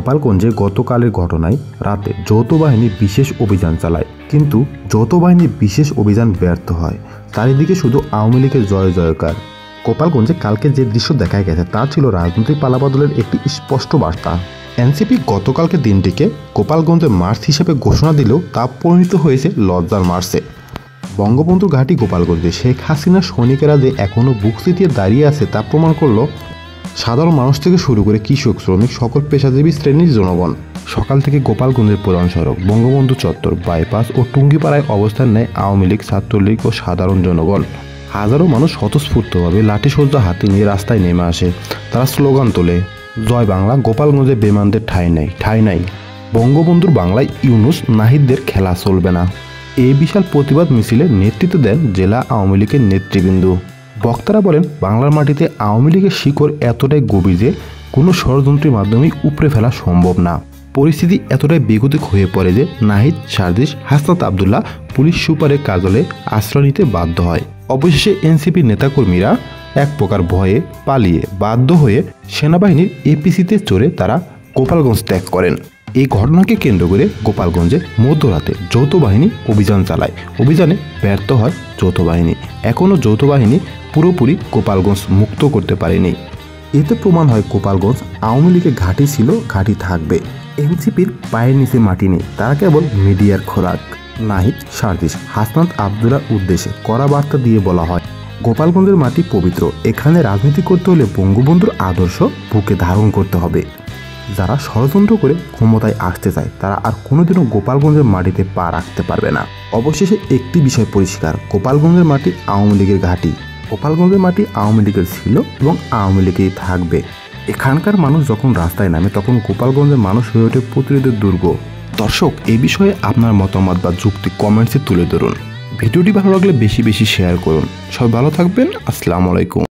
গোপালগঞ্জে গতকালের ঘটনায় রাতে যৌথ বাহিনী বিশেষ অভিযান চালায়, কিন্তু যৌথ বাহিনী বিশেষ অভিযান ব্যর্থ হয়। চারিদিকে শুধু আওয়ামী লীগের জয় জয়কার। গোপালগঞ্জে কালকে যে দৃশ্য দেখা গেছে তা ছিল রাজনৈতিক পালাবদলের একটি স্পষ্ট বার্তা। এনসিপি গতকালকে দিনটিকে গোপালগঞ্জের মার্চ হিসেবে ঘোষণা দিলেও তা পরিণত হয়েছে লজ্জার মার্চে। বঙ্গবন্ধুর ঘাঁটি গোপালগঞ্জে শেখ হাসিনার সৈনিকেরা যে এখনও বুক চিতিয়ে দাঁড়িয়ে আছে তা প্রমাণ করল সাধারণ মানুষ থেকে শুরু করে কৃষক, শ্রমিক, সকল পেশাজীবী শ্রেণীর জনগণ। সকাল থেকে গোপালগঞ্জের প্রধান সড়ক, বঙ্গবন্ধু চত্বর, বাইপাস ও টুঙ্গিপাড়ায় অবস্থান নেয় আওয়ামী লীগ, ছাত্রলীগ ও সাধারণ জনগণ। হাজারো মানুষ স্বতঃস্ফূর্তভাবে লাঠিসজ্জা হাতে নিয়ে রাস্তায় নেমে আসে। তারা স্লোগান তোলে, জয় বাংলা, গোপালগঞ্জে বেমানদের ঠাঁই নাই, ঠাঁই নাই। বঙ্গবন্ধুর বাংলায় ইউনুস নাহিদদের খেলা চলবে না। এই বিশাল প্রতিবাদ মিছিলের নেতৃত্ব দেন জেলা আওয়ামী লীগের নেতৃবৃন্দ। বক্তারা বলেন, বাংলার মাটিতে আওয়ামী লীগের শিকড় এতটাই গভীর যে কোনো ষড়যন্ত্রের মাধ্যমেই উপড়ে ফেলা সম্ভব না। পরিস্থিতি এতটাই বেগতিক হয়ে পড়ে যে নাহিদ, সার্জিস, হাসনাত আবদুল্লাহ পুলিশ সুপারের কার্যালয়ে আশ্রয় নিতে বাধ্য হয়। অবশেষে এনসিপির নেতাকর্মীরা এক প্রকার ভয়ে পালিয়ে বাধ্য হয়ে সেনাবাহিনীর এপিসিতে চড়ে তারা গোপালগঞ্জ ত্যাগ করেন। এই ঘটনাকে কেন্দ্র করে গোপালগঞ্জে মধ্যরাতে যৌথ বাহিনী অভিযান চালায়। অভিযানে ব্যর্থ হয় যৌথ বাহিনী। এখনও যৌথ বাহিনী পুরোপুরি গোপালগঞ্জ মুক্ত করতে পারেনি। এতে প্রমাণ হয় গোপালগঞ্জ আওয়ামী লীগের ঘাঁটি ছিল, ঘাঁটি থাকবে। এনসিপির পায়ের নিচে মাটি নেই, তারা কেবল মিডিয়ার খোরাক। নাহিদ, সার্জিস, হাসনাত আবদুল্লার উদ্দেশ্যে কড়া বার্তা দিয়ে বলা হয়, গোপালগঞ্জের মাটি পবিত্র। এখানে রাজনীতি করতে হলে বঙ্গবন্ধুর আদর্শ বুকে ধারণ করতে হবে। যারা ষড়যন্ত্র করে ক্ষমতায় আসতে চায় তারা আর কোনোদিনও গোপালগঞ্জের মাটিতে পা রাখতে পারবে না। অবশেষে একটি বিষয় পরিষ্কার, গোপালগঞ্জের মাটি আওয়ামী লীগের ঘাঁটি। গোপালগঞ্জের মাটি আওয়ামী লীগের ছিল এবং আওয়ামী লীগেই থাকবে। এখানকার মানুষ যখন রাস্তায় নামে তখন গোপালগঞ্জের মানুষ হয়ে ওঠে প্রতিরোধের দুর্গ। দর্শক, এই বিষয়ে আপনার মতামত বা যুক্তি কমেন্টসে তুলে ধরুন। ভিডিওটি ভালো লাগলে বেশি বেশি শেয়ার করুন। সবাই ভালো থাকবেন। আসসালামু আলাইকুম।